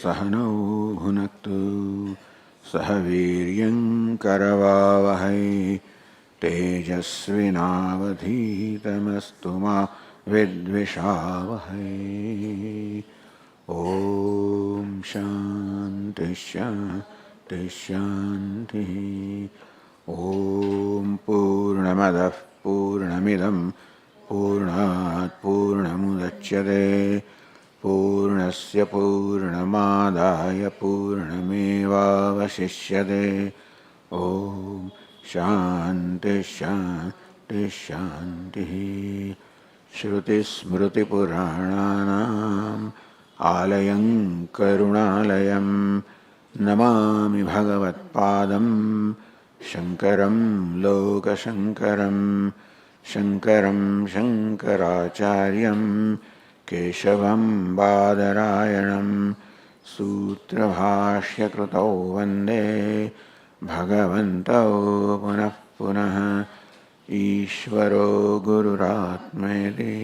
सहनौ भुनक्तु सह वीर्यं करवावहै तेजस्विनावधीतमस्तु मा विद्विषावहै। ॐ शान्ति शान्ति शान्तिः। ॐ पूर्णमदः पूर्णमिदं पूर्णात् पूर्णमुदच्यते पूर्णस्य पूर्णमादाय पूर्णमेवावशिष्यते। ॐ शान्ति शान्ति शान्तिः। श्रुतिस्मृतिपुराणानाम् आलयं करुणालयं नमामि भगवत्पादं शङ्करं लोकशङ्करं शङ्करं शङ्कराचार्यं केशवं बादरायणं सूत्रभाष्यकृतौ वन्दे भगवन्तौ पुनः पुनः। ईश्वरो गुरुरात्मेति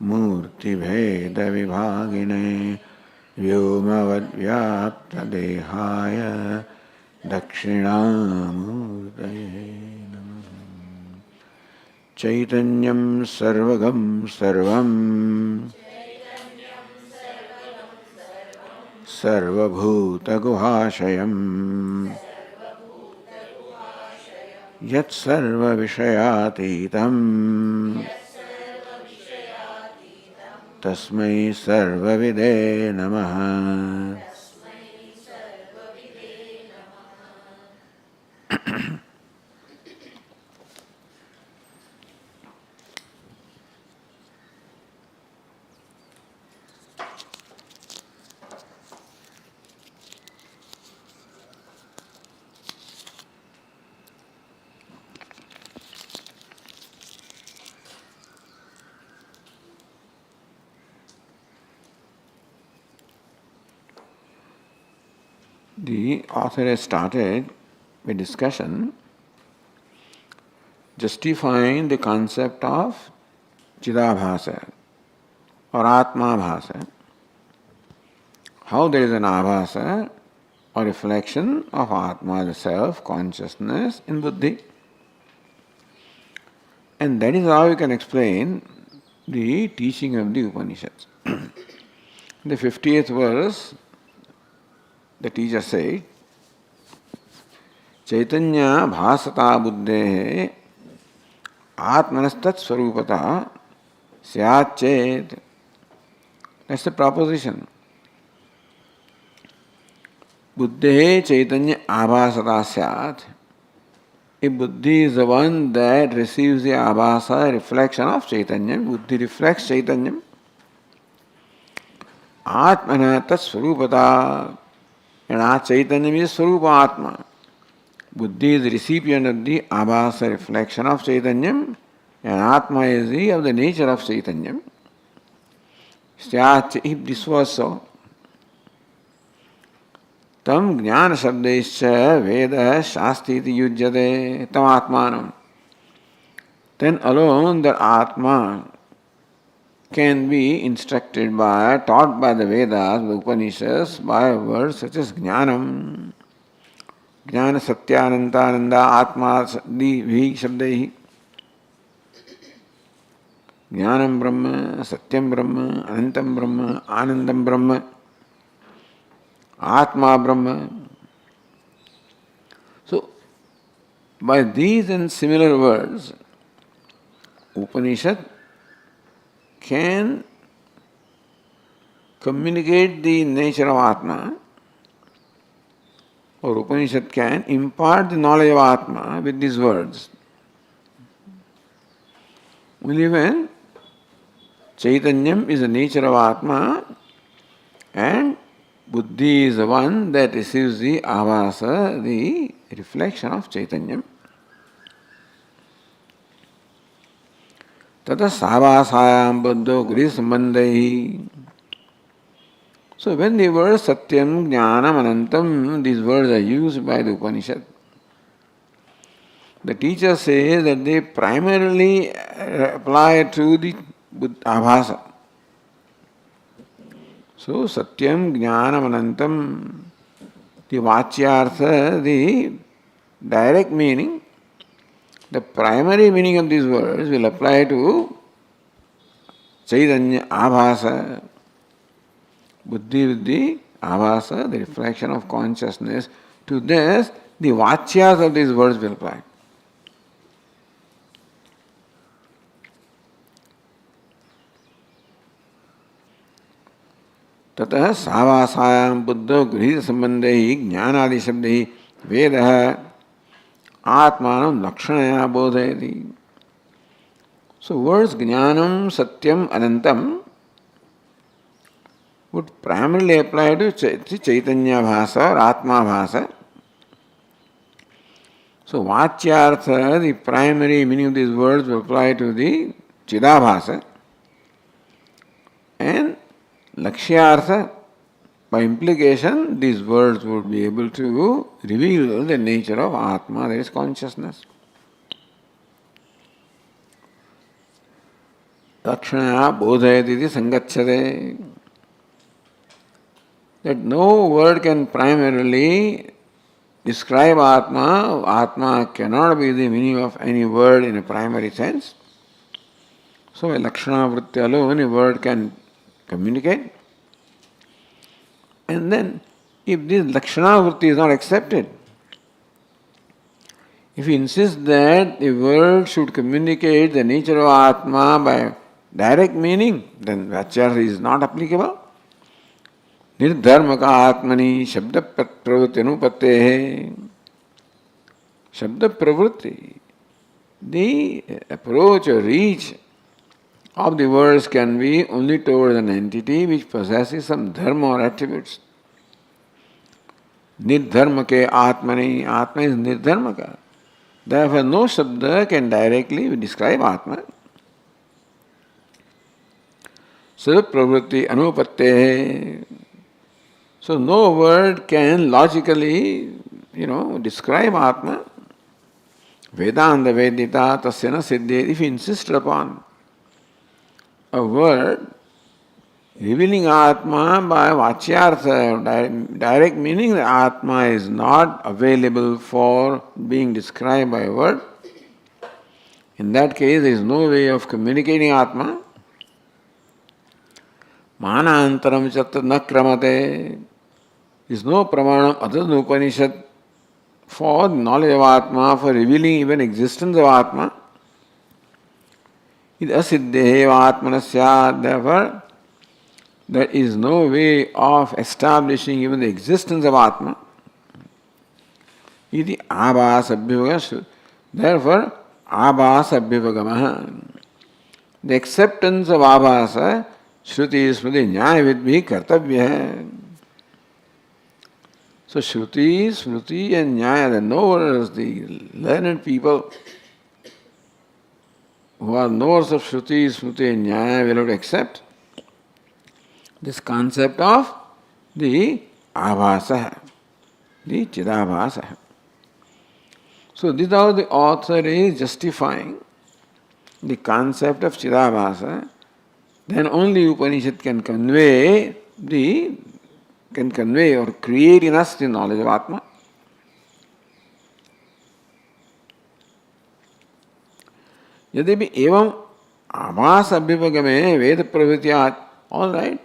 मूर्तिभेदविभागिने व्योमवद्व्याप्तदेहाय दक्षिणामूर्तये नमः। चैतन्यं सर्वगं सर्वं सर्वभूतगुहाशयं यत्सर्वविषयातीतं तस्मै सर्वविदे नमः। The author has started a discussion justifying the concept of Chidabhasa or Atma-bhasa. How there is an abhasa or reflection of Atma, the self, consciousness in Buddhi. And that is how you can explain the teaching of the Upanishads. In the 50th verse, the teacher said, Chaitanya bhasata buddhe atmanastat swarupata syat chet. That's the proposition. Buddhe chaitanya abhasata syat. If buddhi is the one that receives the abhasa, reflection of chaitanya, buddhi reflects chaitanya. Atmana tat swarupata. And our Chaitanya is Swarupa Atma. Buddhi is the recipient of the abhasa reflection of Chaitanya, and Atma is of the nature of Chaitanya. If this was so, tam jnana sabdescha veda shastiti yujyate tam atmanam. Then alone that Atma can be instructed by, taught by the Vedas, the Upanishads, by words such as Jnanam, Jnana Satyanantananda, Atma Divi Shabdehi, Jnanam Brahma, Satyam Brahma, Anantam Brahma, Anandam Brahma, Atma Brahma. So, by these and similar words, Upanishad can communicate the nature of Atma, or Upanishad can impart the knowledge of Atma with these words. Only when Chaitanyam is the nature of Atma and Buddhi is the one that receives the avasa, the reflection of Chaitanyam. Tata savasayam buddho gri sambandhahi. So when the words Satyam, Jnanam, Anantam, these words are used by the Upanishad, the teacher says that they primarily apply to the abhasa. So Satyam Jnanam Anantam, the Vachyartha, the direct meaning, the primary meaning of these words will apply to Chaitanya Abhasa, Buddhi Viddhi Abhasa, the reflection of consciousness. To this, the Vachyas of these words will apply. ततः सावासायां बुद्धो गृहीत संबंधे ही ज्ञानादि शब्द ही वेद आत्मानं लक्षणया बोधयति. So words jnanam, satyam, anantam would primarily apply to Chaitanya Bhasa or Atma Bhasa. So Vachyartha, the primary meaning of these words, will apply to the Chidabhasa. And Lakshyartha, by implication, these words would be able to reveal the nature of Atma, that is consciousness. Lakshana bodhayati sangacchate. That no word can primarily describe Atma. Atma cannot be the meaning of any word in a primary sense. So a Lakshana vritti alone, a word can communicate. And then, if this Lakshana vritti is not accepted, if he insists that the word should communicate the nature of Atma by direct meaning, then Vachyartha is not applicable. Nirdharmaka Atmani Shabda Pravritti Anupatte. Shabda Pravritti, the approach or reach of the words can be only towards an entity which possesses some dharma or attributes. Nirdharmake Atmani, Atma is Nirdharmaka. Therefore, no Shabda can directly describe Atma. So, Pravritti Anupatte. So, no word can logically, describe Atma. Vedanta Vedita Tasyana Siddhe, if he insisted upon a word revealing Atma by Vachyartha, direct meaning that Atma is not available for being described by a word. In that case, there is no way of communicating Atma. Manantaram chatta na kramate. There is no pramanam other than Upanishad for knowledge of Atma, for revealing even existence of Atma. Id asiddhe atmanasya. Therefore, there is no way of establishing even the existence of Atma. Iti abhasa abhivagam. Therefore, abhasa abhivagamaha. The acceptance of abhasa, Shruti Smriti Nyaya Vidbhi Kartavya hai. So Shruti, Smriti and Nyaya, the knowers, the learned people who are knowers of Shruti, Smriti and Nyaya will not accept this concept of the Abhasa, the Chidabhasa. So this is how the author is justifying the concept of Chidabhasa. Then only Upanishad can convey or create in us the knowledge of Atma. Yadipi evam abhasa abhivagame veda pravrityat. All right.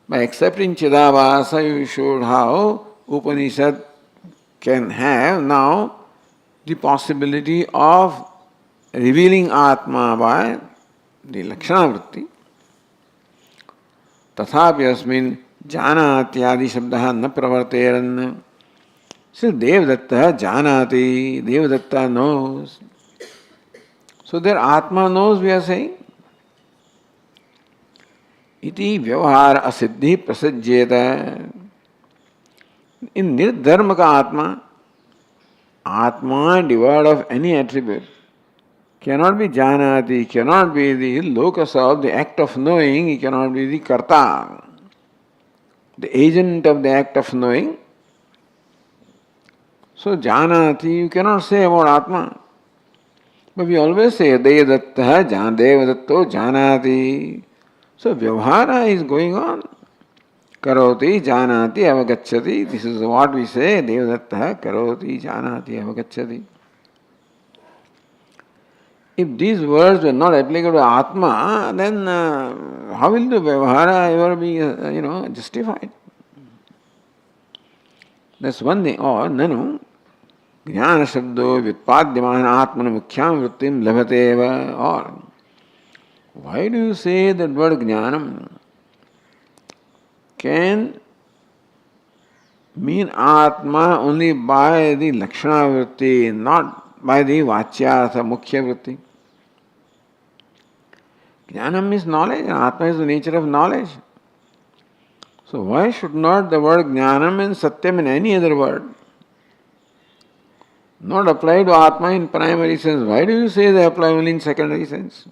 By accepting Chidabhasa, you showed how Upanishad can have now the possibility of revealing Atma by the Lakshana vritti. तथापि अस्मिन् जानात्यादि शब्दः न प्रवर्तेरन्. So Devdatta janati, Devdatta knows. So their Atma knows, we are saying. Iti vyavahara asiddhi prasajyeta. In nirdharmaka Atma, Atma devoid of any attribute cannot be janati, cannot be the locus of the act of knowing, he cannot be the karta, the agent of the act of knowing. So janati you cannot say about Atma. But we always say Devdatta Devdatto janati. So vyavahara is going on. Karoti janati avagacchati. This is what we say. Devadatta karoti janati avagacchati. If these words were not applicable to Atma, then how will the Vyavahara ever be, justified? That's one thing. Or, nanu, jnana shabdo vyutpadyamana atmana mukhyam vrittim labhateva. Or, why do you say that word jnanam can mean Atma only by the Lakshana vritti, not by the Vachyartha Mukhya vritti? Jnanam is knowledge, and Atma is the nature of knowledge. So why should not the word Jnanam and Satyam in any other word not apply to Atma in primary sense? Why do you say they apply only in secondary sense?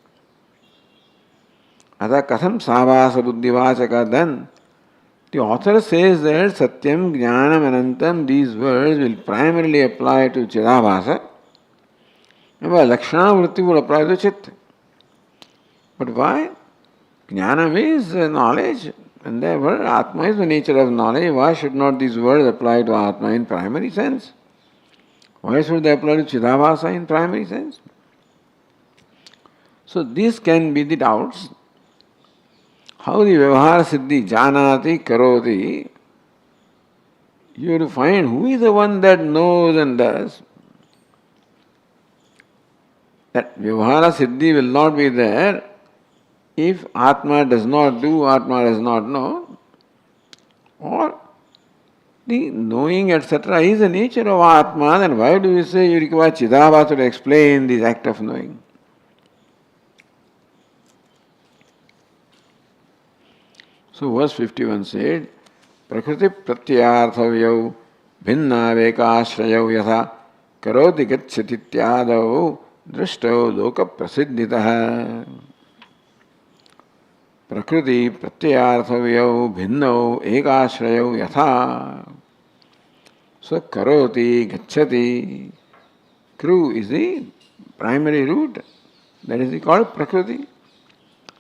Ata katham savasa buddhivachaka. Then the author says that Satyam, Jnanam, Anantam, these words will primarily apply to Chidabhasa, and by Lakshana vritti will apply to Chit. But why? Jnanam is knowledge, and therefore Atma is the nature of knowledge. Why should not these words apply to Atma in primary sense? Why should they apply to Chidabhasa in primary sense? So these can be the doubts. How the Vyavahara Siddhi, Janati, Karoti, you have to find who is the one that knows and does. That Vyavahara Siddhi will not be there if Atma does not do, Atma does not know, or the knowing, etc. is the nature of Atma, then why do you say you require Chidabhasa to explain this act of knowing? So verse 51 said, Prakriti pratyarthavyau bhinna vekashrayau yatha karoti gacchati tyadau drishtau loka prasiddhitaha. Prakriti pratyarthavyau bhinnau ekashrayau yatha. So karoti gacchati. Kru is the primary root. That is called Prakriti.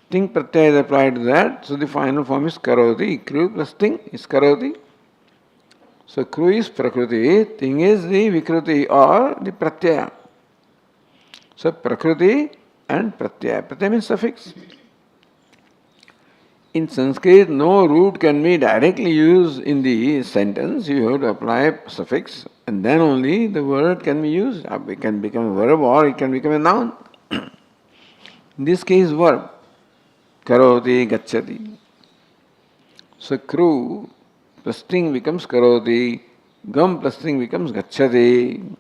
Ting pratyaya is applied to that, so the final form is karoti. Kru plus ting is karoti. So kru is prakriti, ting is the vikruti or the pratyaya. So prakriti and pratyaya. Pratyaya means suffix. In Sanskrit, no root can be directly used in the sentence. You have to apply suffix, and then only the word can be used. It can become a verb or it can become a noun. In this case, verb. Karoti gacchati. So kru plus ting becomes karoti, gam plus ting becomes gacchati.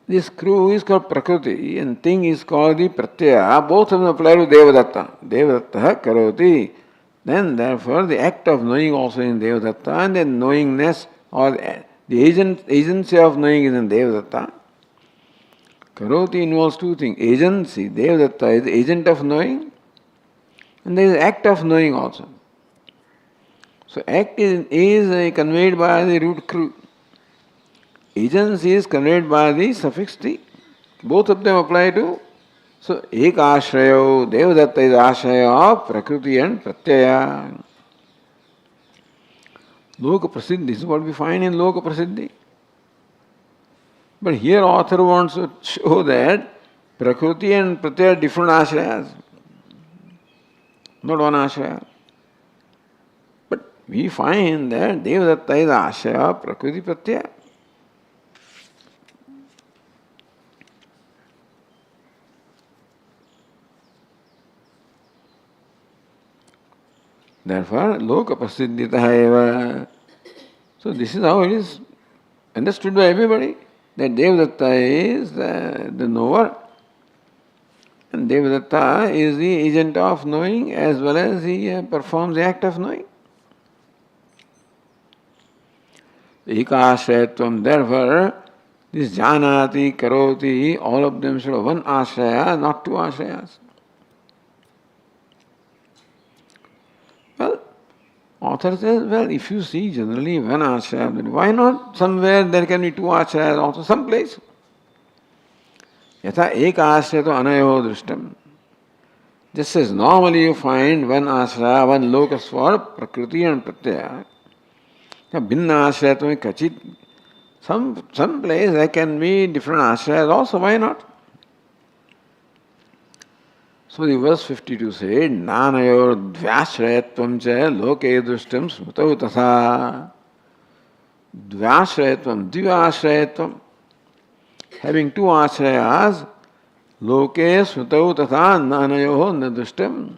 This kru is called prakriti and ting is called the pratyaya. Both of them apply to Devadatta. Devadatta karoti. Then therefore the act of knowing also in Devadatta, and then knowingness or the agency of knowing is in Devadatta. Karoti involves two things. Agency, Devadatta is the agent of knowing, and there is act of knowing also. So act is conveyed by the root kru. Agency is conveyed by the suffix ti. Both of them apply to. So ek ashrayo, Devadatta is ashraya of prakriti and pratyaya. Loka prasiddhi, this is what we find in Loka prasiddhi. But here author wants to show that Prakriti and Pratyaya are different ashrayas, not one ashraya. But we find that Devadatta is ashraya, Prakriti, Pratyaya. Therefore, Loka Prasiddhitaha eva. So this is how it is understood by everybody. That Devadatta is the knower, and Devadatta is the agent of knowing as well as he performs the act of knowing. Ekashrayatvam, therefore, this janati, karoti, all of them should have one ashraya, not two ashrayas. Well, author says, well, if you see generally one ashraya, then why not somewhere there can be two ashrayas also, someplace? Yatha ek ashrayato anayo drishtam. Just as normally you find one ashraya, one locus for prakriti and pratyaya. Bhinna ashraya kachit. Some place there can be different ashrayas also, why not? So the verse 52 said, Nanayor dvyashrayatvam cha loke drushtam smutau tatha. Dvyashrayatvam, divyashrayatvam. Having two ashrayas, loke smutau tatha nanayoho nadrushtam.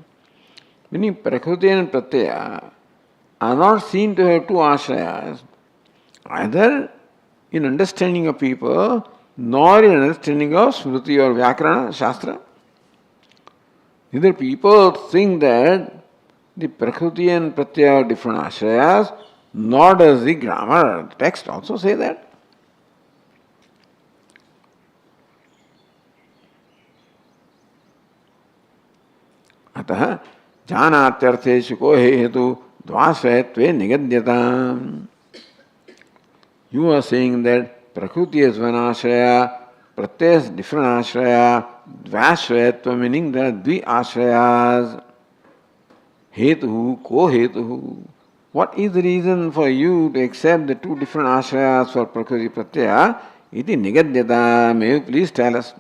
Meaning prakriti and pratyaya are not seen to have two ashrayas, either in understanding of people, nor in understanding of smriti or vyakarana, shastra. Either people think that the prakriti and pratyaya are different ashrayas, nor does the grammar text also say that. अतः जानात्यर्थेषु को हेतु द्वाश्रयत्वे निगद्यताम्. You are saying that prakriti is one ashraya, pratyaya is different ashraya, dvashrayatva meaning there are dvi ashrayas. Hetu, ko-hetu. What is the reason for you to accept the two different ashrayas for prakriti pratyaya? Iti nigadyata. May you please tell us.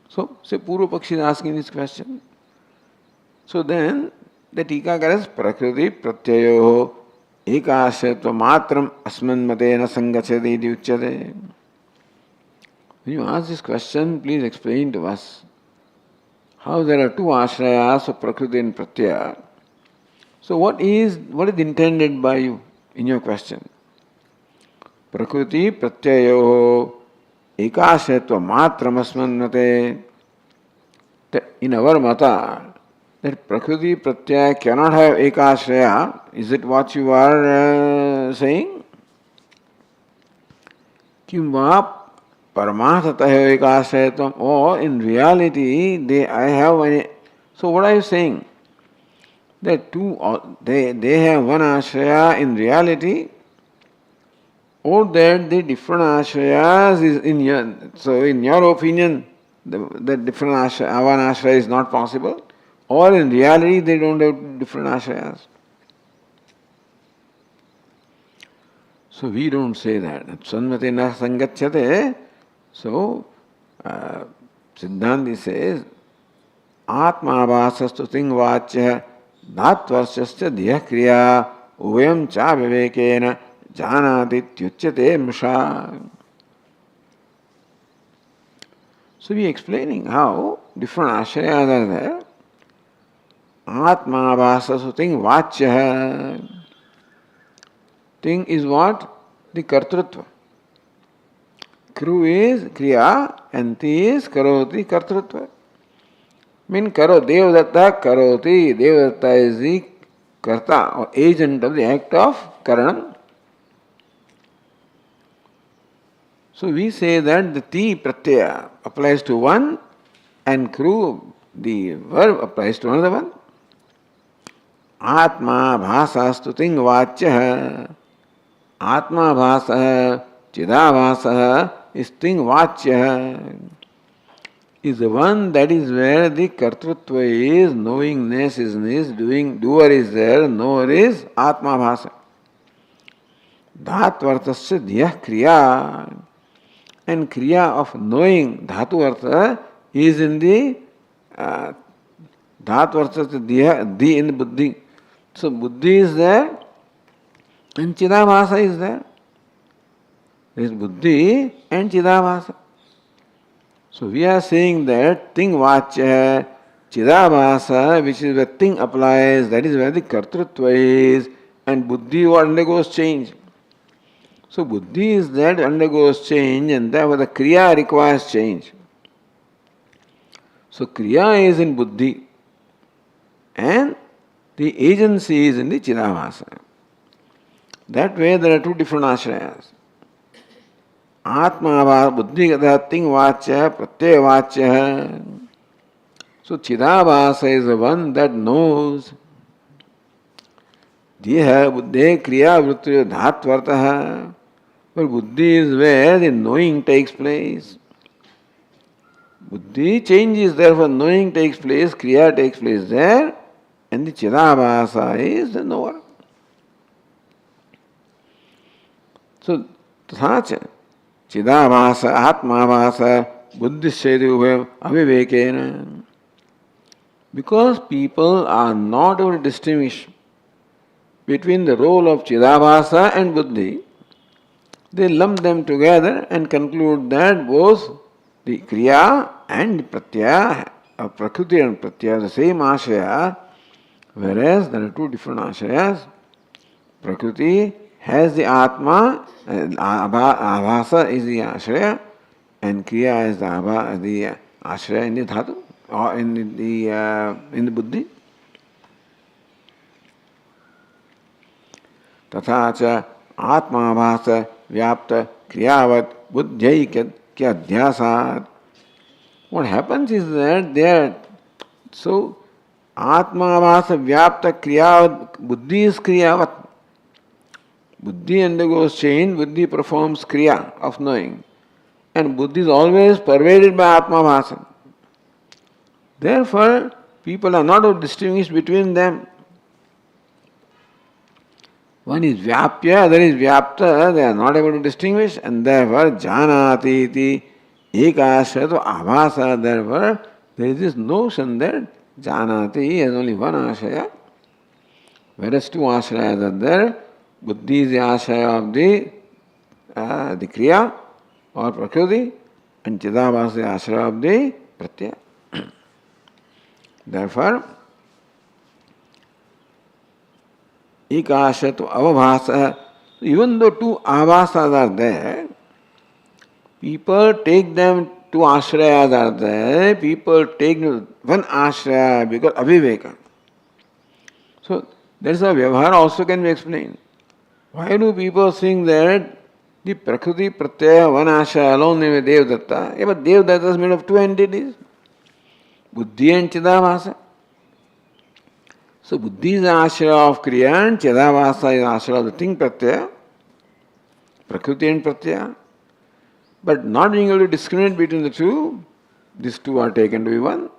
So, say Purva Pakshi is asking this question. So then, the Tikakaras prakriti pratyayo ekashatva matram asman matena sangachati iti uchyate. When you ask this question, please explain to us how there are two ashrayas of prakriti and pratyaya. So what is intended by you in your question? Prakriti pratyayo ekashatva matram asman mate. In our mata, that prakriti pratyaya cannot have ekashraya. Is it what you are saying? Kim va paramathatah ekashrayatvam. Or in reality, I have one. So what are you saying? That they have one ashraya in reality, or that the different ashrayas is in your. So in your opinion, the different ashraya, one ashraya is not possible. Or in reality, they don't have different ashrayas. So we don't say that. Sanmati na sangachyate. So Siddhanti says, Atma vasastu ting vachya dhatvarshasya diya kriya uvayam cha vivekena janati tyuchyate mrisha. So we are explaining how different ashrayas are there. Atma vasasu ting vachya. Ting is what? The kartrutva. Kru is kriya and ti is karoti kartrutva. Mean karo devadatta karoti. Devadatta is the karta or agent of the act of karanam. So we say that the ti pratyaya applies to one and kru, the verb, applies to another one. Atma bhasastu ting vachya. Atma bhasa chidabhasa is ting vachya. Is the one that is where the kartrutva is, knowingness is doing, doer is there, knower is atma bhasa. Dhatvartasya dhyah kriya. And kriya of knowing, dhatu artha, is in the dhatvartasya dhyah, di in the buddhi. So buddhi is there and chidabhasa is there. There is buddhi and chidabhasa. So we are saying that thing vachya, chidabhasa, which is where thing applies, that is where the kartrutva is, and buddhi what undergoes change. So buddhi is that undergoes change, and therefore the kriya requires change. So kriya is in buddhi and the agency is in the chidabhasa. That way there are two different ashrayas. Atma buddhi gata ting vachya pratyaya vachya. So chidabhasa is the one that knows. Diha buddhe kriya vritya dhatvartaha. But buddhi is where the knowing takes place. Buddhi changes, therefore knowing takes place, kriya takes place there, and the Chidabhasa is the knower. So, Tathacha, Chidabhasa, Atmabhasa, Buddhishchaidu avivekena. Because people are not able to distinguish between the role of Chidabhasa and Buddhi, they lump them together and conclude that both the Kriya and the Pratyaya, Prakriti and Pratyaya, the same Ashaya, whereas there are two different Ashayas. Prakriti has the Atma, Abhasa is the Ashaya, and Kriya is the Ashaya in the Dhatu, or in the Buddhi. तथा च आत्माभास व्याप्त क्रियावत बुद्ध्यैक्य अध्यासात्. What happens is that there, so आत्माभास व्याप्त क्रियावत, buddhi is kriyavat. Buddhi undergoes change, buddhi performs kriya of knowing, and buddhi is always pervaded by atmabhasa. Therefore, people are not able to distinguish between them. One is vyapya, other is vyapta, they are not able to distinguish, and therefore janati iti ekashaya avasa. Therefore, there is this notion that janati has only one ashaya, whereas two ashayas are there. Buddhi is the ashaya of the kriya or prakriti, and chidabhasa is the ashaya of the pratyaya. Therefore, ekashatu avabhasa. Even though two avasas are there, people take them, two ashrayas are there, people take one ashraya because aviveka. So, there is a vyavahara also can be explained. Why do people think that the prakriti pratyaya, one ashraya alone may be Devdatta? Yeah, but Devdatta is made of two entities, buddhi and chidabhasa. So buddhi is the ashraya of kriya and chidabhasa is the ashraya of the thing pratyaya, prakriti and pratyaya. But not being able to discriminate between the two, these two are taken to be one.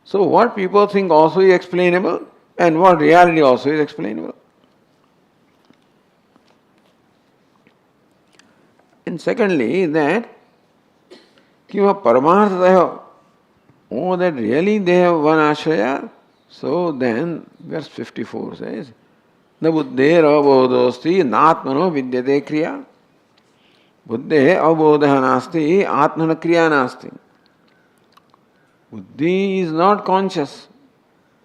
So what people think also is explainable, and what reality also is explainable. And secondly, that kiva paramartha, oh, that really they have one ashraya. So then, verse 54 says, na buddhe avabodhosti natmano vidyate kriya. Buddhe avabodha nasti atmana kriya nasti. Buddhi is not conscious,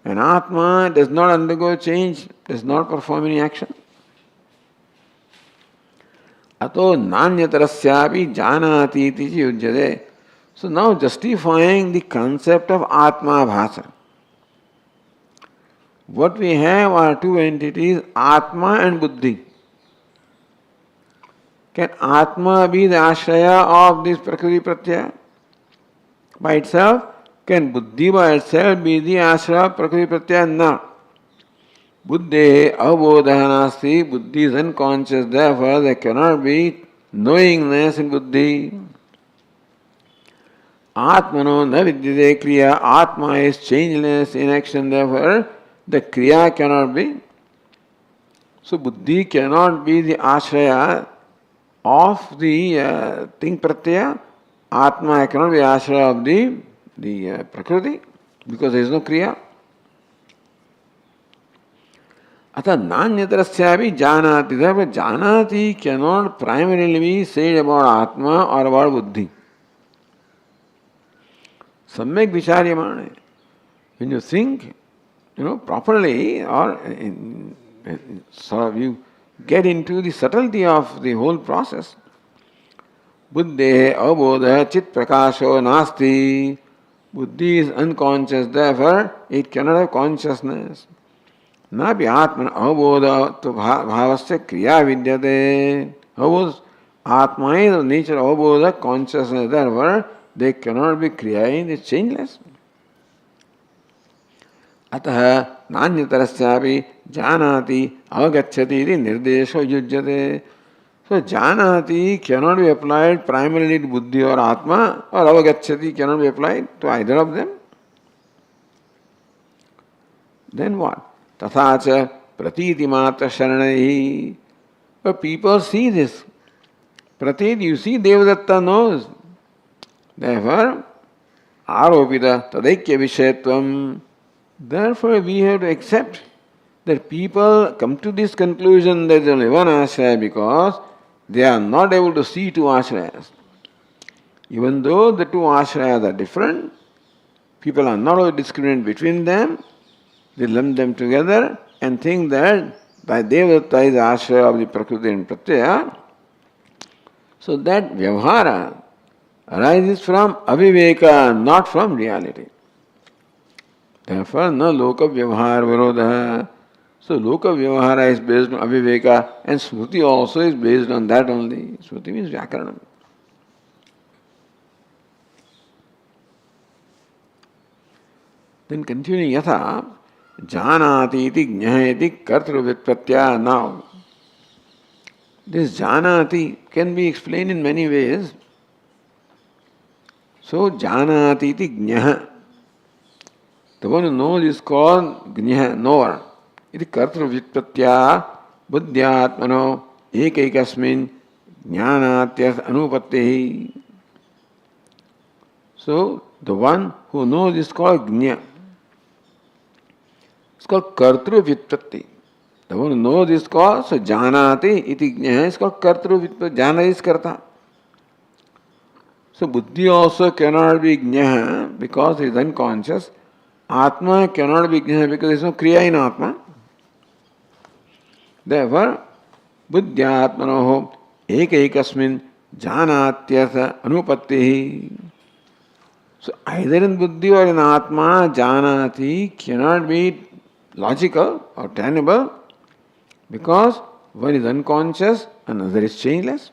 and Atma does not undergo change, does not perform any action. Ato nanyatarasyapi janati iti yujyate. So now justifying the concept of Atma bhasa. What we have are two entities, Atma and Buddhi. Can Atma be the ashraya of this Prakriti Pratyaya by itself? Can Buddhi by itself be the ashraya of Prakriti Pratyaya? No. Buddhi avabodha nasti, Buddhi is unconscious, therefore there cannot be knowingness in Buddhi. Atmano na vidyate kriya, Atma is changeless in action, therefore the kriya cannot be. So buddhi cannot be the ashraya of the thing pratyaya. Atma cannot be ashraya of the prakriti because there is no kriya. Atha nanyatarasyapi janati. Therefore janati cannot primarily be said about Atma or about buddhi. Samyak vicharyamane. When you think, properly, or sort of you get into the subtlety of the whole process. Buddhe avabodha chit prakasho nasti. Buddhi is unconscious, therefore it cannot have consciousness. Napi atman avabodha to bhavasya kriya vidyate. Avabodha, Atma is the nature of avabodha, consciousness, therefore they cannot be kriya, it is changeless. अतः नान्यतरस्यापि जानाति अवगच्छति इति निर्देशो युज्यते. So janati cannot be applied primarily to buddhi or atma, or avagacchati cannot be applied to either of them. Then what? Tathacha pratiti matra sharanaihi. But people see this. Pratit, you see, Devadatta knows. Therefore, aropita tadaikya vishayatvam. Therefore, we have to accept that people come to this conclusion that there is only one ashraya because they are not able to see two ashrayas. Even though the two ashrayas are different, people are not able to discriminate between them. They lump them together and think that by Devadatta is the ashraya of the Prakriti and Pratyaya. So that vyavhara arises from aviveka, not from reality. Therefore, no loka vyavhara virodha. So loka vyavhara is based on aviveka and Smriti also is based on that only. Smriti means Vyakaranam. Then continuing yatha, janati iti jnayati kartru vitpratya. Now, this janati can be explained in many ways. So janati iti jnah. The one who knows is called jnah, knower. Iti kartru vitpratya buddhyatmano ekaikasmin jnanatyas anupattehi. So the one who knows is called jnah. It's called kartru vitpatti. The one who knows is called, so janati iti jnana is called kartru vitpatti. Jana is karta. So buddhi also cannot be jnana because it is unconscious. Atma cannot be jnana because there is no kriya in Atma. Therefore, buddhyatmanoho ekaikasmin janatyasa anupattihi. So either in buddhi or in Atma, janati cannot be logical or tenable because one is unconscious and another is changeless.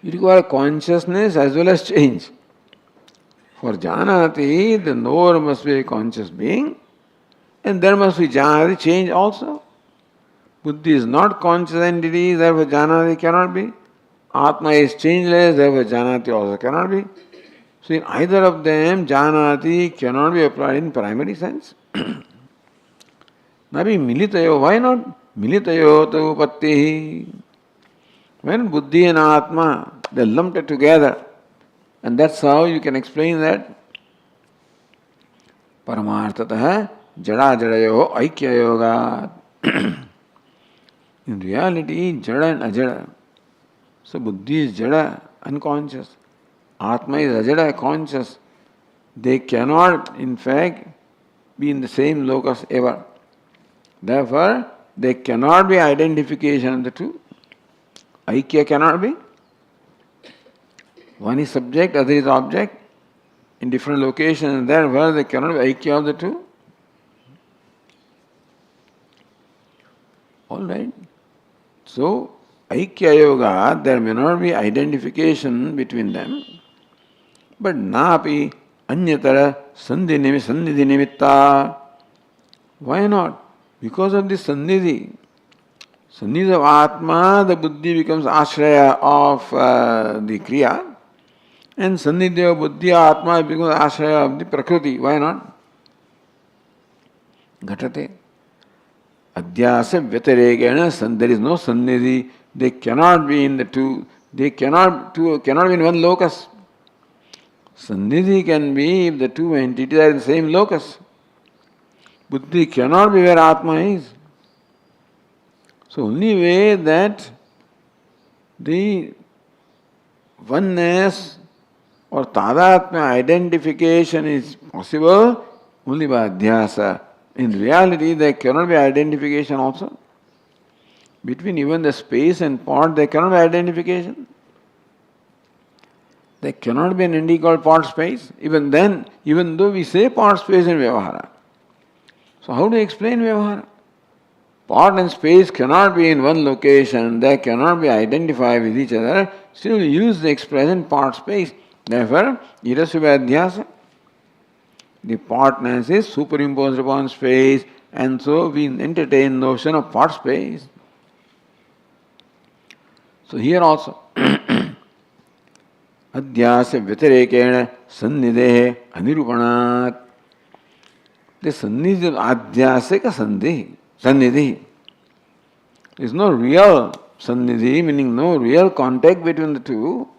You require consciousness as well as change. For janati, the knower must be a conscious being and there must be janati, change also. Buddhi is not conscious entity, therefore janati cannot be. Atma is changeless, therefore janati also cannot be. So in either of them, janati cannot be applied in primary sense. Nabi militayo, why not? Militayo tu upattihi. When buddhi and atma, they are lumped together. And that's how you can explain that. Paramarthatah jada jadayo aikya yoga. In reality, jada and ajada. So buddhi is jada, unconscious. Atma is ajada, conscious. They cannot, in fact, be in the same locus ever. Therefore, there cannot be identification of the two. Aikya cannot be. One is subject, other is object. In different locations, therefore, there cannot be aikya of the two. Alright. So, aikya yoga, there may not be identification between them. But napi anyatara sandhidhi nimitta. Why not? Because of this sannidhi. Sannidhi of Atma, the buddhi becomes ashraya of the kriya. And sannidhi of buddhi Atma becomes ashraya of the prakriti. Why not? Ghatate. Adhyasa vyatirekena, there is no sannidhi. They cannot be in the two. They cannot be in one locus. Sannidhi can be if the two entities are in the same locus. Buddhi cannot be where Atma is. So only way that the oneness or tadatmya identification is possible only by adhyasa. In reality, there cannot be identification also. Between even the space and pot, there cannot be identification. There cannot be an entity called pot space. Even then, even though we say pot space in Vyavahara. So how do you explain Vyavahara? Pot and space cannot be in one location, they cannot be identified with each other, still we use the expression pot space. Therefore, irasya adhyasa. The potness is superimposed upon space, and so we entertain notion of pot space. So here also, adhyasya vyatirekena sannidhe anirupanat. The sannidhi of adhyasya ka sannidhi. There is no real sannidhi, meaning no real contact between the two,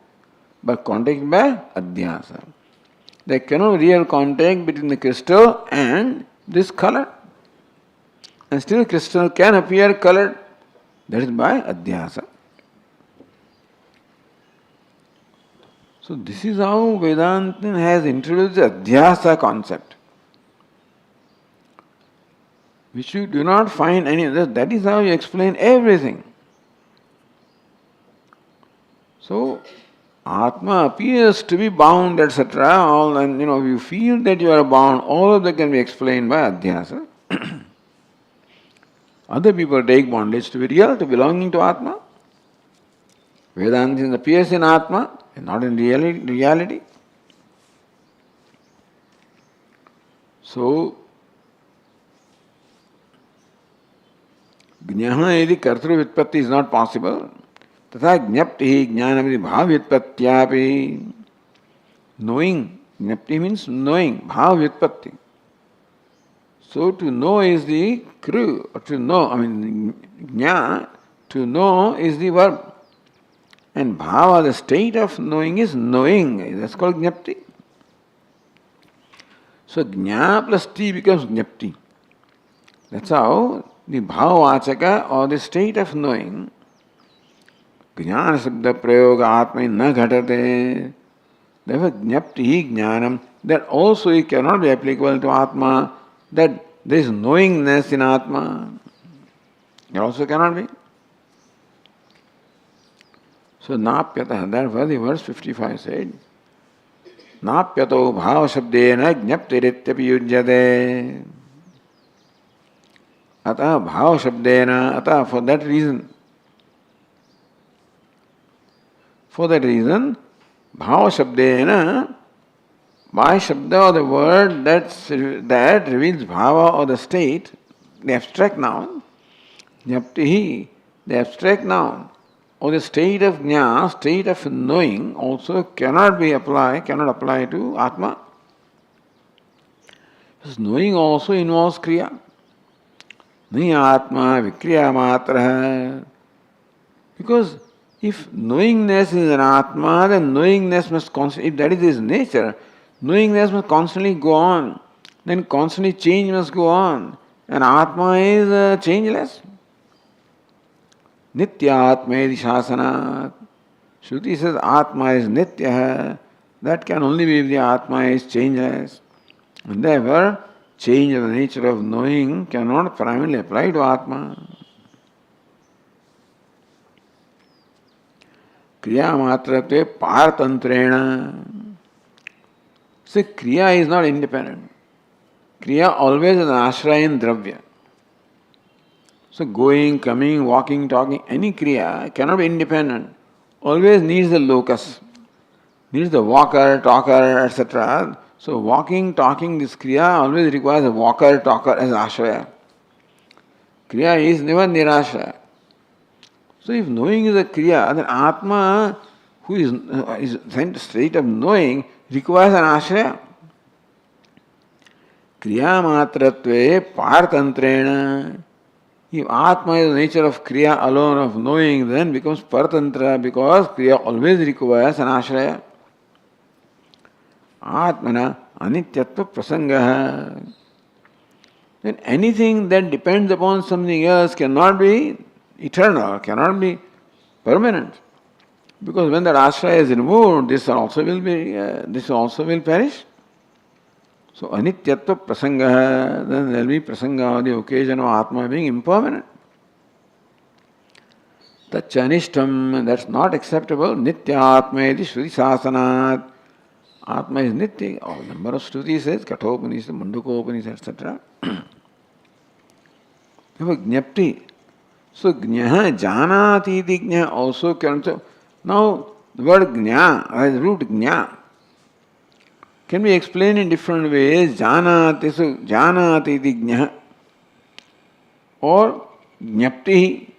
but contact by adhyasa. There cannot be real contact between the crystal and this color. And still crystal can appear colored. That is by adhyasa. So this is how Vedanta has introduced the adhyasa concept, which you do not find any other. That is how you explain everything. So Atma appears to be bound, etc. All, and you feel that you are bound, all of that can be explained by adhyasa. Other people take bondage to be real, to belonging to Atma. Vedanta appears in Atma and not in reality. So, Jnana yadi kartru vitpatti is not possible. Tatha jnapti jnanamidi bhav vitpatyapi. Knowing, jnapti means knowing, bhav vitpatti. So to know is the crew, or to know, jna, to know is the verb. And bhava, the state of knowing, is knowing. That's called jnapti. So jna plus ti becomes jnapti. That's how the bhavavachaka, or the state of knowing, jnana sabda prayoga atma na ghatate. Therefore jnapti jnanam, that also it cannot be applicable to Atma, that there is knowingness in Atma. It also cannot be. So napyatah, therefore the verse 55 said, napyato bhava shabdena jnaptirityapi yujyate. Atah bhava shabdena, atah, for that reason, bhava shabdena, by shabda, or the word that reveals bhava, or the state, the abstract noun, jnaptihi, the abstract noun, or the state of jna, state of knowing, also cannot apply to Atma. Because knowing also involves kriya. Nahi Atma vikriya matra. Because if knowingness is an Atma, then knowingness must constantly, if that is his nature, knowingness must constantly go on. Then constantly change must go on. And Atma is changeless. Nityatmedi shasanat. Shruti says Atma is nitya. That can only be if the Atma is changeless. And therefore, change of the nature of knowing cannot primarily apply to Atma. Kriya matratve partantrena. So Kriya is not independent. Kriya always is an ashraya in dravya. So going, coming, walking, talking, any Kriya cannot be independent. Always needs the locus, needs the walker, talker, etc. So walking, talking, this Kriya always requires a walker, talker as ashraya. Kriya is never nirashraya. So if knowing is a Kriya, then Atma, who is in the state of knowing, requires an ashraya. Kriya matratve partantrena. If Atma is the nature of Kriya alone, of knowing, then becomes Paratantra, because Kriya always requires an ashraya. Atmana anityatva prasangaha. Then anything that depends upon something else cannot be eternal, cannot be permanent. Because when that ashraya is removed, this also will perish. So anityatva prasanga, then there will be prasanga on the occasion of Atma being impermanent. Tachanishtam, that's not acceptable. Nitya Atma iti Shruti Sasanat. Atma is nitya. All number of Shruti says, Kathopanishad, Mundukopanishad, etc. Jnapti. So jnaha, janati iti jnaha also can. Now the word jna, as root jna, can be explained in different ways. Janati, so janati iti jnaha, or jnapti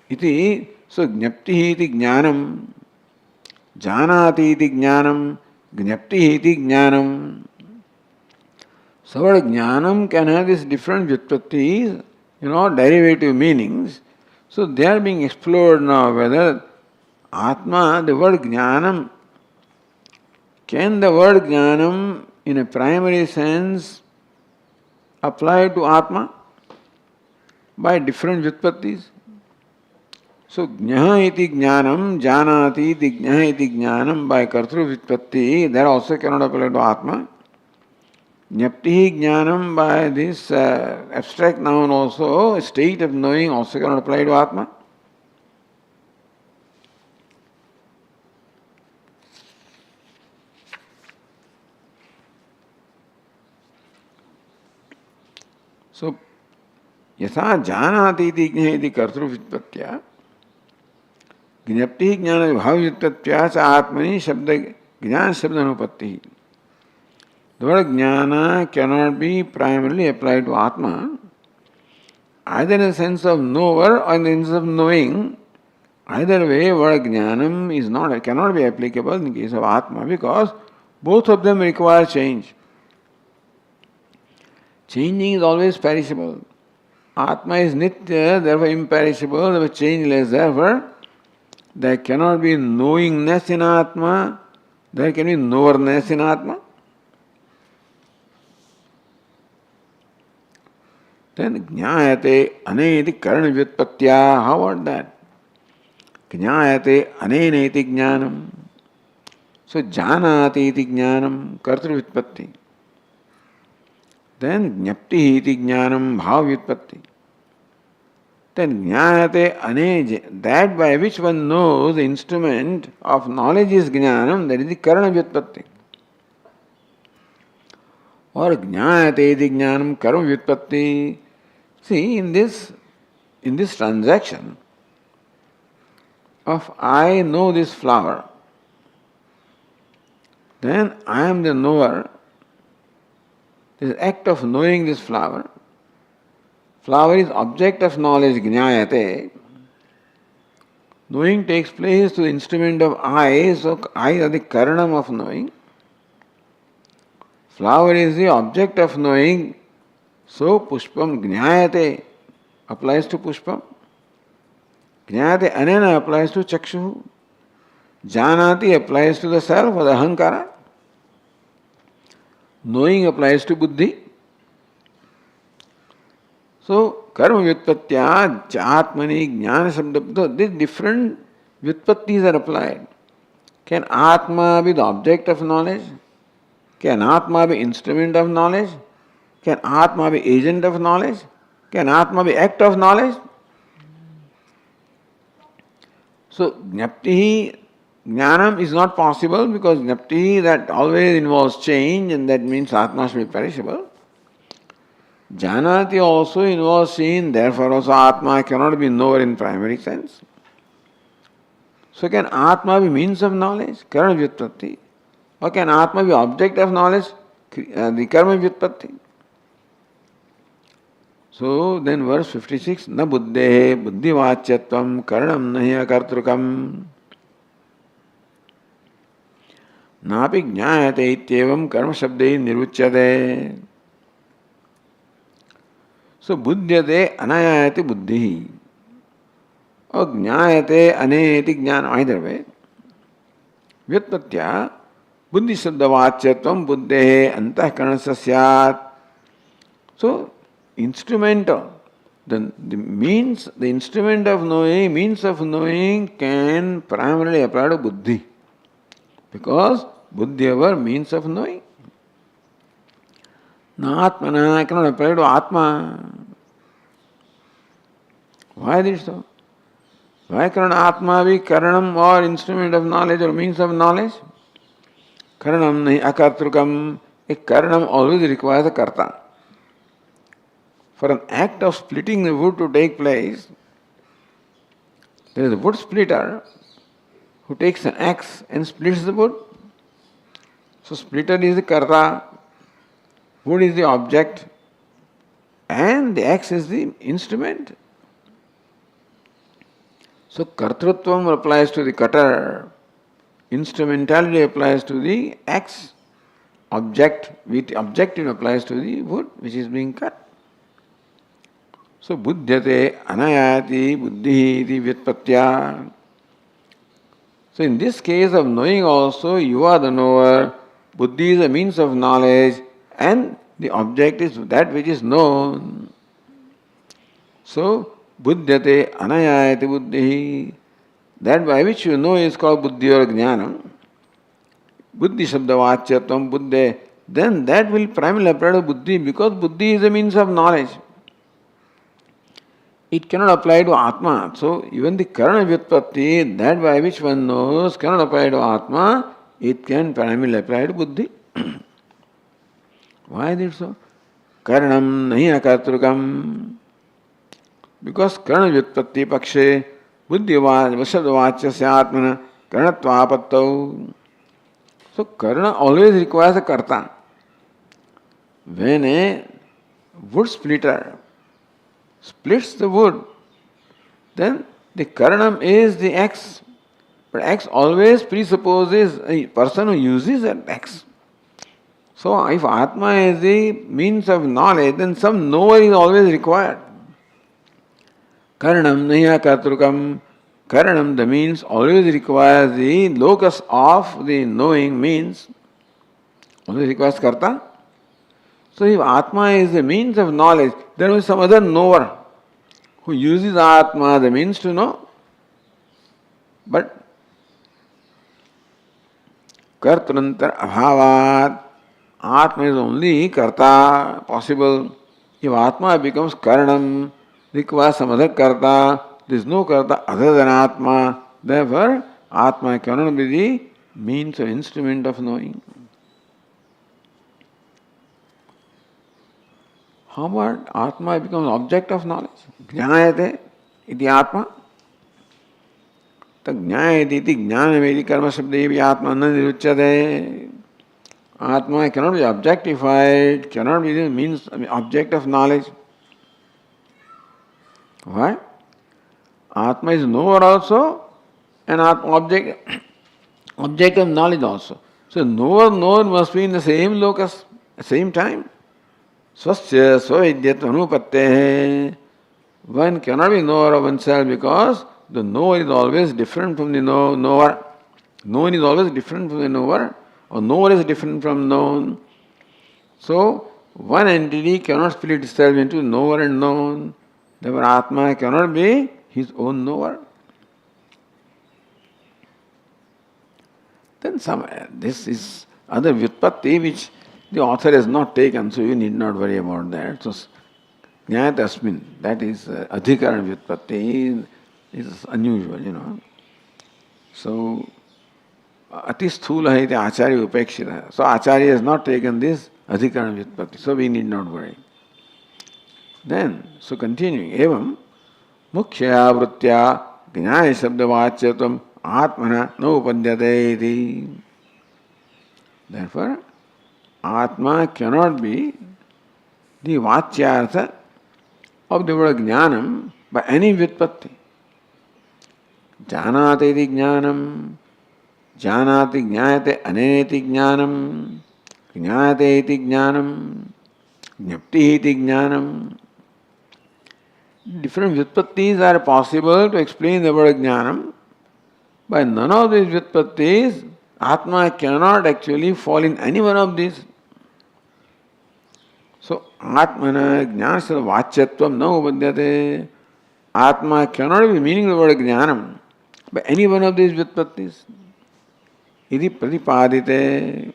iti So jnapti iti jnanam, janati iti jnanam, jnapti iti jnanam. So word jnanam can have these different vyutpattis, derivative meanings. So they are being explored now whether Atma, the word jnanam, can the word jnanam in a primary sense apply to Atma by different vyutpattis? So jnaha iti jnanam, janati iti jnaha iti jnanam by kartru vyutpatti, that also cannot apply to Atma. Jnapti jnanam by this abstract noun also, state of knowing also cannot apply to Atma. So, यथा जानाति इति ज्ञः इति कर्तृव्युत्पत्त्या ज्ञप्ति ज्ञान भाव व्युत्पत्त्या च आत्मनि शब्द ज्ञान शब्द अनुपत्ति. The word jnana cannot be primarily applied to Atma, either in the sense of knower or in the sense of knowing. Either way, word jnanam cannot be applicable in the case of Atma because both of them require change. Changing is always perishable. Atma is nitya, therefore imperishable, therefore changeless. Therefore, there cannot be knowingness in Atma, there can be knowerness in Atma. Then jnayate aneti karana vyutpatya. How about that? Jnayate aneneti jnanam. So janati iti jnanam kartru vyutpatti. Then jnapti iti jnanam bhav vyutpatti. Then jnayate ane, that by which one knows the instrument of knowledge is jnanam, that is the karana vyutpatti. Or jnayate iti jnanam karma vyutpatti. See, in this transaction of I know this flower, then I am the knower. This act of knowing this flower. Flower is object of knowledge, jnayate. Knowing takes place to the instrument of I, so I is the karanam of knowing. Flower is the object of knowing, so pushpam jnayate applies to pushpam. Jnayate anena applies to chakshu. Janati applies to the self or the ahankara. Knowing applies to buddhi. So, karma vyutpatya atmani jnana shabda, these different vyutpattis are applied. Can Atma be the object of knowledge? Can Atma be instrument of knowledge? Can Atma be agent of knowledge? Can Atma be act of knowledge? So, jnapti jnanam is not possible because jnapti that always involves change and that means Atma should be perishable. Janati also involves change, therefore also Atma cannot be knower in primary sense. So can Atma be means of knowledge, karma vyutpatti? Or can Atma be object of knowledge, the karma vyutpatti? So then verse 56, na buddhe buddhivachyatvam karanam nahi akartrukam napi jnayate ityevam karma shabdei niruchyate. So buddhyate anayayate buddhi or jnayate aneti jnana, either way. Vyutpatya buddhi shabdavachyatvam buddhe antahkaranasya syat. So instrumental, the instrument of knowing, means of knowing can primarily apply to buddhi because buddhi ever means of knowing. Na atmana cannot apply to Atma. Why this so? Why cannot Atma be karanam or instrument of knowledge or means of knowledge? Karanam nahi akartrukam. A karanam always requires a karta. For an act of splitting the wood to take place, there is a wood splitter who takes an axe and splits the wood. So splitter is the karta, wood is the object, and the axe is the instrument. So kartrutvam applies to the cutter, instrumentality applies to the axe, objective applies to the wood which is being cut. So buddhyate anayati buddhi iti vyutpatya. So in this case of knowing also, you are the knower, buddhi is a means of knowledge, and the object is that which is known. So buddhyate anayati buddhi, that by which you know is called buddhi or jnanam. Buddhi shabdavachyatvam buddhe, then that will primarily apply to buddhi because buddhi is a means of knowledge. It cannot apply to Atma. So even the Karana Vyutpatti, that by which one knows, cannot apply to Atma, it can primarily apply to Buddhi. Why is it so? Karanam nahi akartrukam. Because Karana Vyutpatti pakshe, Buddhi vashabdavachyasya atmana karanatvapattau. So Karana always requires a karta. When a wood splitter splits the wood, then the karanam is the axe. But axe always presupposes a person who uses an axe. So if Atma is the means of knowledge, then some knower is always required. Karanam nahi akartrukam. Karanam, the means, always requires the locus of the knowing means. Always requires karta. So if Atma is the means of knowledge, there is some other knower who uses Atma, the means to know. But kartrantar abhavat, Atma is only karta possible. If Atma becomes karanam, requires some other karta, there is no karta other than Atma. Therefore, Atma cannot be the means or instrument of knowing. How about Atma becomes object of knowledge? Jnayate iti Atma. Tak jnayate iti jnanameti karma sabdevi Atma na niruchyate. Atma cannot be objectified, cannot be the means, object of knowledge. Why? Atma is knower also and object of knowledge also. So knower must be in the same locus, same time. Swasya svavidyatva anupatte. One cannot be knower of oneself because the knower is always different from the knower. Known is always different from the knower, or knower is different from known. So one entity cannot split itself into knower and known. Therefore Atma cannot be his own knower. Then this is other vyutpatti which the author has not taken, so you need not worry about that. So jnayatasmin, that is adhikaran vyutpatti, is unusual, So ati sthula iti acharya upekshita. So acharya has not taken this adhikaran vyutpatti, so we need not worry. Then, so continuing, evam mukhyaya vruttya jnaya shabdavachyatvam atmana no upadyate iti. Therefore, Atma cannot be the vachyartha of the word jnanam by any vyutpatti. Janate iti jnanam, janati jnayate aneti jnanam, jnayate iti jnanam, jnapti iti jnanam. Different vyutpattis are possible to explain the word jnanam. By none of these vyutpattis, Atma cannot actually fall in any one of these. So, Atmana jnanasya vachyatvam na upadyate. Atma cannot be meaning the word jnanam by any one of these vyutpattis. Iti pratipadite.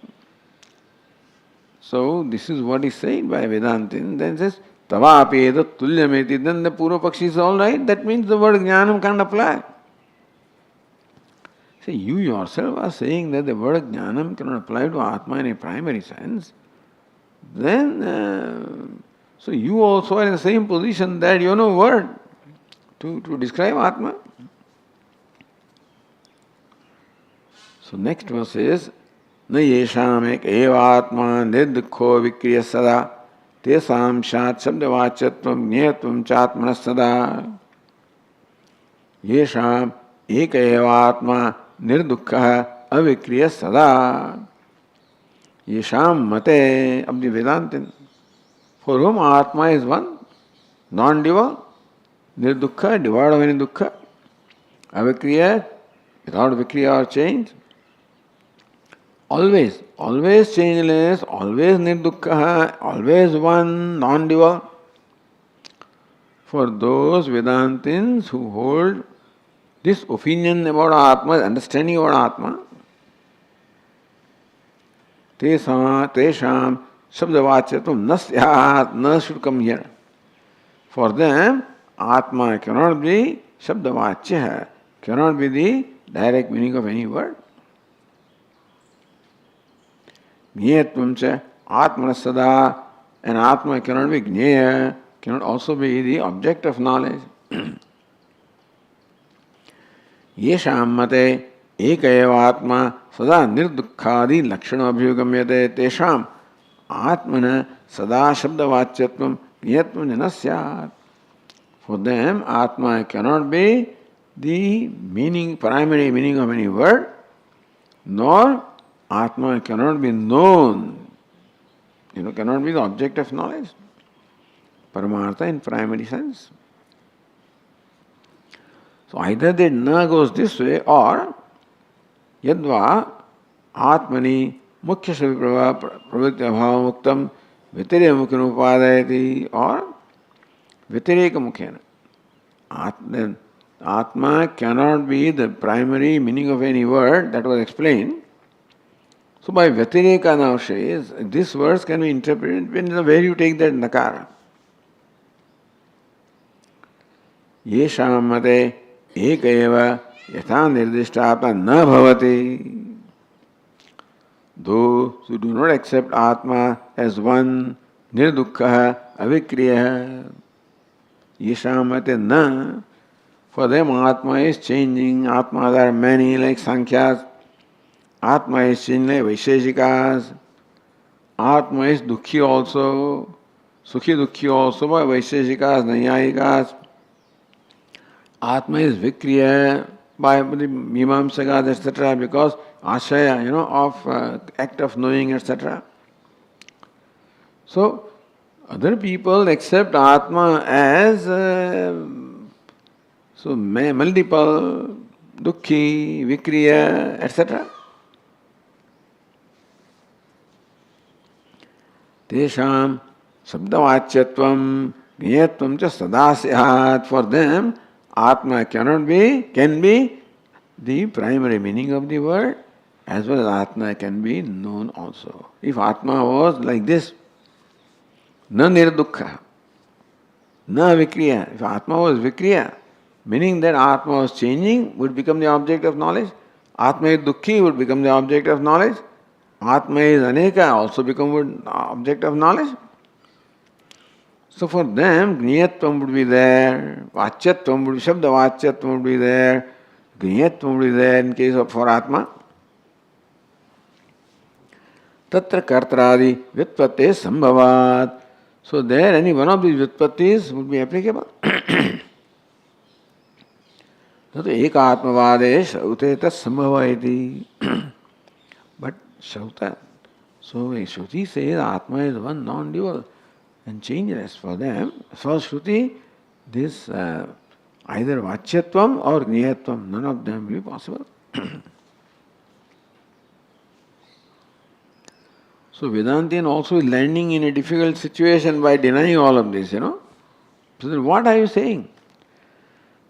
So, this is what is said by Vedantin. Then it says, Tavapeda tulyameti. Then the Purva Pakshi is all right. That means the word jnanam can't apply. See, you yourself are saying that the word jnanam cannot apply to Atma in a primary sense. Then, so you also are in the same position that you know word to describe Atma. So next verse is, Na yesham ek eva atma nirdukho vikriya sada tesam shat shabdavachyatvam jnayatvam chatmanas sada. येषाम एक एव आत्मा निर्दुःखः अविक्रिय सदा. येषाम मते of the Vedantin, for whom Atma is one, non-dual, nirdukha, devoid of any dukkha, avikriya, without vikriya or change, always, always changeless, always nirdukha, always one, non-dual. For those Vedantins who hold this opinion about Atma, understanding about Atma, tesham shabdavachyatvam na syat, na should come here. For them, Atma cannot be shabdavachya, cannot be the direct meaning of any word. Jnayatvam cha atmana sada, and Atma cannot be jnaya, cannot also be the object of knowledge. येषां मते एक एव आत्मा सदा निर्दुःखादि लक्षण अभ्युगम्यते तेषाम् आत्मन सदा शब्दवाच्यत्वं ज्ञेयत्वं न स्यात्. For them, Atma cannot be the meaning, primary meaning of any word, nor Atma cannot be known, cannot be the object of knowledge. Paramartha in primary sense. So either the na goes this way, or yadva atmani mukhya saviprava pravritti abhava muktam vitirya mukhya upadayati, or vitireka mukhya. Then Atma cannot be the primary meaning of any word, that was explained. So by vitireka now says, this verse can be interpreted depending on where you take that nakara. Yesham mate एक एव यथा निर्दिष्ट आत्मा न भवति. Those who do not accept Atma as one, nirdukha, avikriya, yeshamate na, for them Atma is changing. Atmas are many like Sankhyas. Atma is changing like Vaisheshikas. Atma is dukhi also, sukhi dukhi also by Vaisheshikas, Naiyayikas. Atma is vikriya by the Mimamsakas, etc., because ashaya, of act of knowing, etc. So, other people accept Atma as multiple, dukhi, vikriya, etc. Tesham sabdavachyatvam jnayatvam cha sada syat. For them, Atma can be the primary meaning of the word, as well as Atma can be known also. If Atma was like this, na nirdukha, na vikriya. If Atma was vikriya, meaning that Atma was changing, would become the object of knowledge. Atma is dukhi, would become the object of knowledge. Atma is aneka, also become object of knowledge. So for them, Gniyatvam would be there, Vachyatvam would be, Shabda Vachyatvam would be there, Gniyatvam would be there in case of for Atma. Tatra Kartradi Vyutpatti Sambhavat. So there any one of these Vyutpattis would be applicable. So Eka Atmavade Shaute Sambhava iti. But Shauta, so Shruti says Atma is one non-dual and changeless. For them, for Shruti, this either Vachyatvam or Gniyatvam, none of them will be possible. So Vedantin also is landing in a difficult situation by denying all of this, So then what are you saying?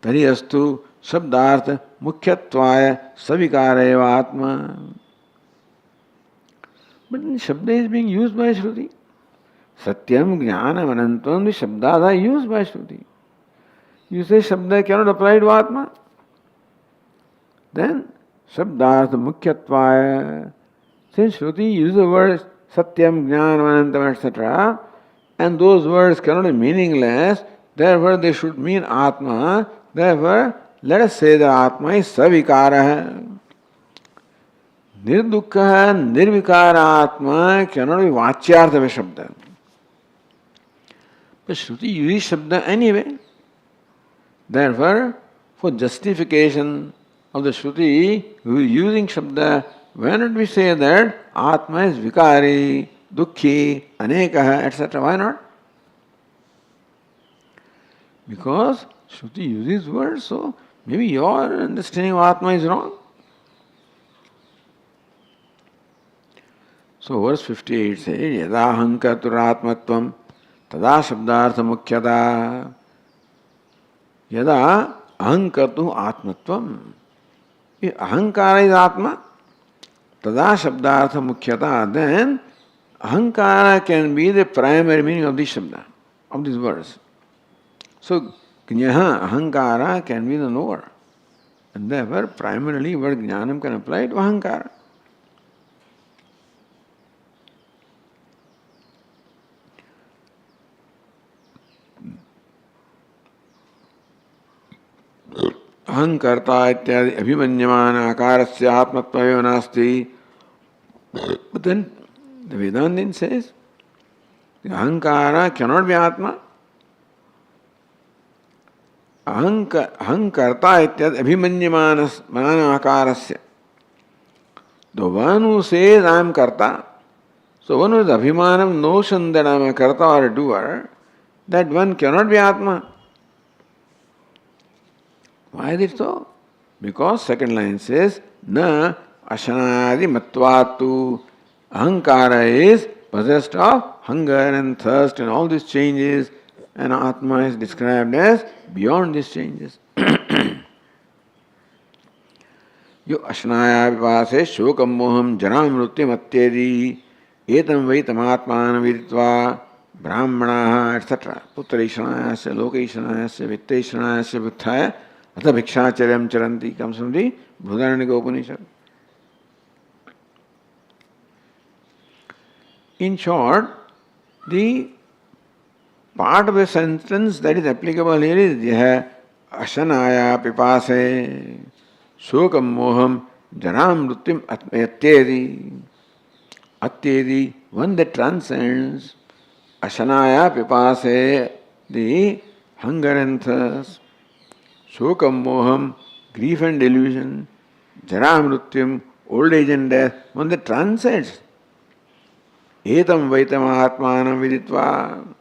Tari astu sabdartha mukhyattvaya savikareva atma. But Shabda is being used by Shruti. Satyam, Jnanam, Anantvam, the Shabdas are used by Shruti. You say Shabda cannot apply to Atma. Then Shabdartha Mukhyattvaya. Since Shruti uses the words Satyam, Jnanam, Anantam, etc., and those words cannot be meaningless, therefore they should mean Atma. Therefore, let us say that Atma is Savikara. Nirdukha, Nirvikara Atma cannot be Vachyartha Shabda. But Shruti uses Shabda anyway. Therefore, for justification of the Shruti, we are using Shabda. Why not we say that Atma is Vikari, Dukhi, Anekaha, etc.? Why not? Because Shruti uses words, so maybe your understanding of Atma is wrong. So verse 58 says, Yada hankarturatmatvam tada shabdartha mukhyata. Yada ahankartu atmatvam. If ahankara is Atma, tada shabdartha mukhyata, then ahankara can be the primary meaning of this shabda, of these words. So Jnana, ahankara can be the knower. And therefore, primarily word jnanam can apply to ahankara. Ahankarta ityadi abhimanyamana akarasya atmatvayo nasti. But then the Vedantin says, the ahankara cannot be Atma. Ahankarta ityad abhimanyamanas mananakarasya. The one who says I am karta, so one who has abhimanam, notion that I am a karta or a doer, that one cannot be Atma. Why is it so? Because second line says, Na ashanadi matvatu. Ahankara is possessed of hunger and thirst and all these changes, and Atma is described as beyond these changes. Yo ashnaya vipase shokam moham janam mrutyam atyedi etam vaitamatman viditva brahmanaha etc. Putraishanayasya, lokaishanayasya, vittaishanayasya buddhaya atha bhikshacharyam charanti comes from the Bhudaranyaka Upanishad. In short, the part of a sentence that is applicable here is ashanaya pipase shokam moham janam mrutyam atyedi. Atyedi, one that transcends. Ashanaya pipase, the hunger and thirst. Shokam moham, grief and delusion. Jara mrutyam, old age and death, one that transcends. Etam vaitam atmanam viditva.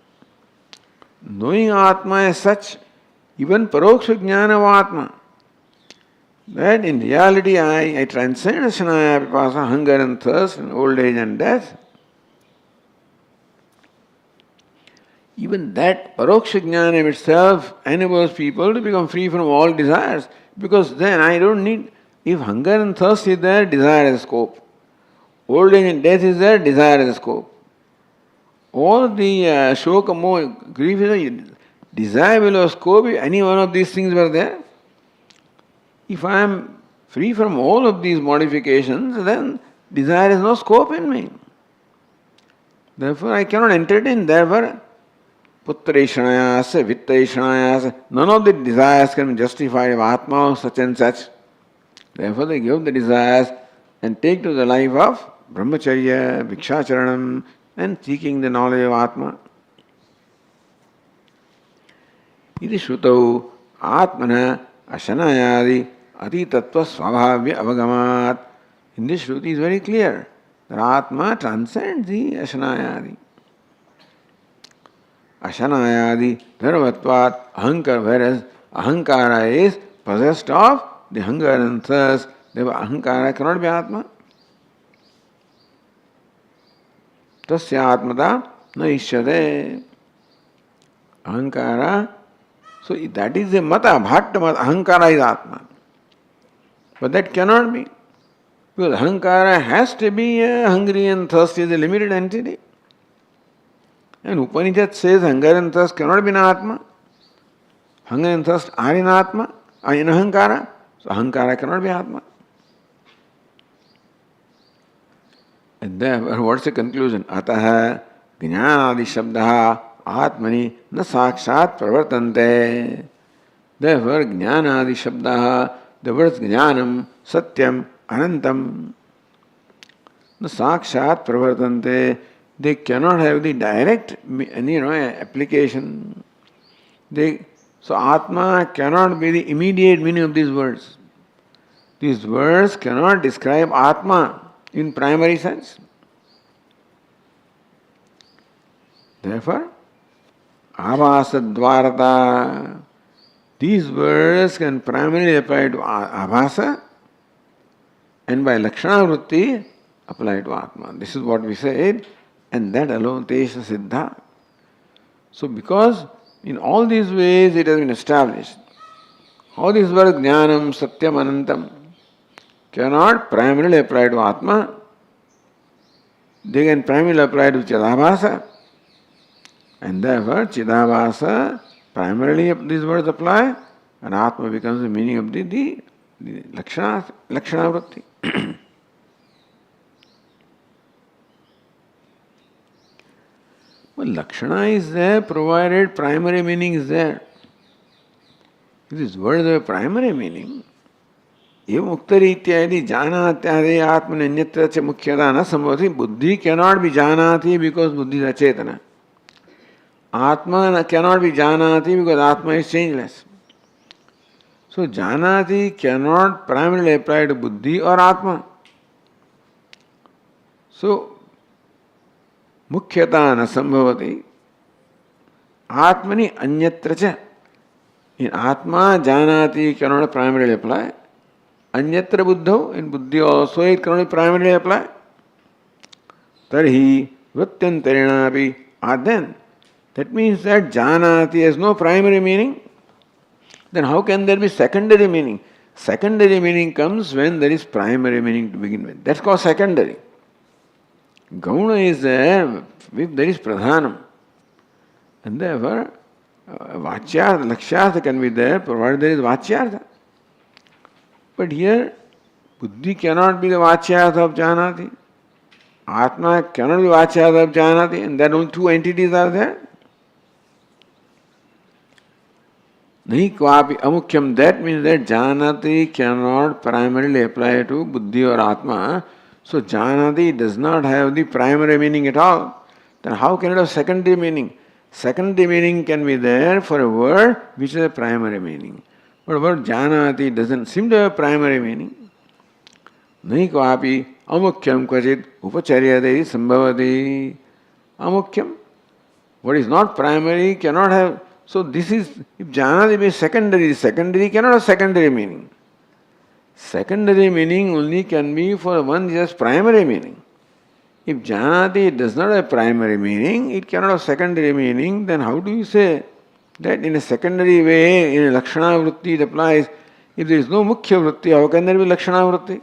Knowing Atma as such, even paroksha jnana of Atma, that in reality I transcend ashanaya pipasa, hunger and thirst and old age and death. Even that paroksha jnana itself enables people to become free from all desires, because then I don't need, if hunger and thirst is there, desire has scope. Old age and death is there, desire has scope. All the shoka, moha, grief is desire will have scope if any one of these things were there. If I am free from all of these modifications, then desire has no scope in me. Therefore I cannot entertain. Therefore, putraishanayasya, vittaishanayasya, none of the desires can be justified of Atma such and such. Therefore they give the desires and take to the life of brahmacharya, bhikshacharanam, and seeking the knowledge of Atma. Iti shrutau atmana ashanayadi atitatva svabhavya avagamat. In this shruti is very clear that Atma transcends the ashanayadi. Ashanayadi dharvatvat ahankara, whereas ahankara is possessed of the hunger and thirst. Therefore ahankara cannot be Atma. Tasya atmata na ishyate. Ahankara, so that is the mata, bhatta mata, ahankara is Atma. But that cannot be. Because ahankara has to be hungry and thirsty is a limited entity. And Upanishad says hunger and thirst cannot be in Atma. Hunger and thirst are in Atma, are in ahankara. So ahankara cannot be Atma. And therefore, what's the conclusion? Ataha jnanadi shabdaha atmani na sakshat pravartante. Therefore, jnanadi shabdaha, the words jnanam, satyam, anantam, na sakshat pravartante, they cannot have the direct application. They So Atma cannot be the immediate meaning of these words. These words cannot describe Atma in primary sense. Therefore, Abhasadvarata, these words can primarily apply to Abhasa and by Lakshana Vritti apply to Atma. This is what we said, and that alone Tesha Siddha. So because in all these ways it has been established, all these words Jnanam, Satyam, Anantam cannot primarily apply to Atma. They can primarily apply to Chidabhasa. And therefore Chidabhasa primarily these words apply and Atma becomes the meaning of the Lakshana Vritti. Well, Lakshana is there provided primary meaning is there. If these words have a primary meaning, evam uktaritya yadi janatya atmana anyatra cha mukhyata na sambhavati, buddhi cannot be janati because buddhi is achetana. Atma cannot be janati because Atma is changeless. So janati cannot primarily apply to buddhi or Atma. So mukhyata na sambhavati, Atmani anyatra cha. In Atma, janati cannot primarily apply. Anyatra buddho, in buddhi also it cannot primarily apply. Tarhi vrityantarinapi adyan. That means that janati has no primary meaning. Then how can there be secondary meaning? Secondary meaning comes when there is primary meaning to begin with. That's called secondary. Gauna is there if there is pradhanam. And therefore, Vachyartha, Lakshyartha can be there provided there is Vachyartha. But here, Buddhi cannot be the Vachyartha of Janati. Atma cannot be Vachyartha of Janati, and then only two entities are there. Nahi kvapi amukhyam, that means that Janati cannot primarily apply to Buddhi or Atma. So Janati does not have the primary meaning at all. Then how can it have secondary meaning? Secondary meaning can be there for a word which has a primary meaning. But the word Janati doesn't seem to have a primary meaning. Nahi kvapi amukhyam kvachit upacharyate sambhavati. Amukhyam, what is not primary cannot have. So this is, if Janati is secondary, secondary cannot have secondary meaning. Secondary meaning only can be for one which has primary meaning. If Janati does not have primary meaning, it cannot have secondary meaning, then how do you say that in a secondary way, in a Lakshana Vritti it applies? If there is no Mukhya Vritti, how can there be Lakshana Vritti?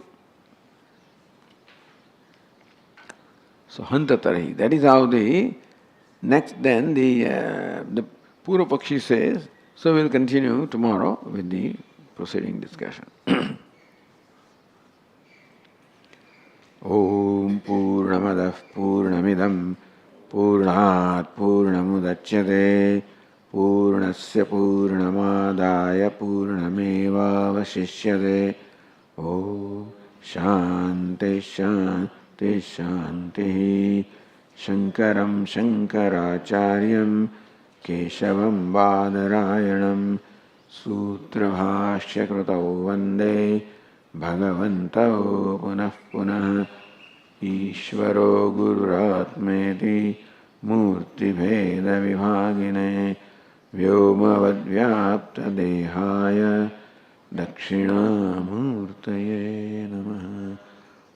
So Hantatarahi, that is how the next then the Purva Pakshi says. So we will continue tomorrow with the proceeding discussion. Om Purnamadah Purnamidam Purnat Purnamudachyate Purnasya Purnamadaya Purnameva Vasishyate. Om Shanti Shanti Shanti. Shankaram Shankaracharyam Keshavam Badarayanam Sutrabhashya Krutau Vande Bhagavantau Punah Punah. Ishvaro Gururatmeti Murti Bheda Vibhagine Vyomavadvyapta Dehaya Dakshinamurtaye Namaha.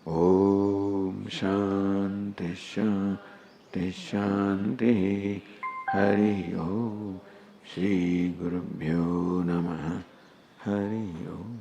Om Shanti Shanti Shanti. Hari Om. Shri Gurubhyo Namaha. Hari Om.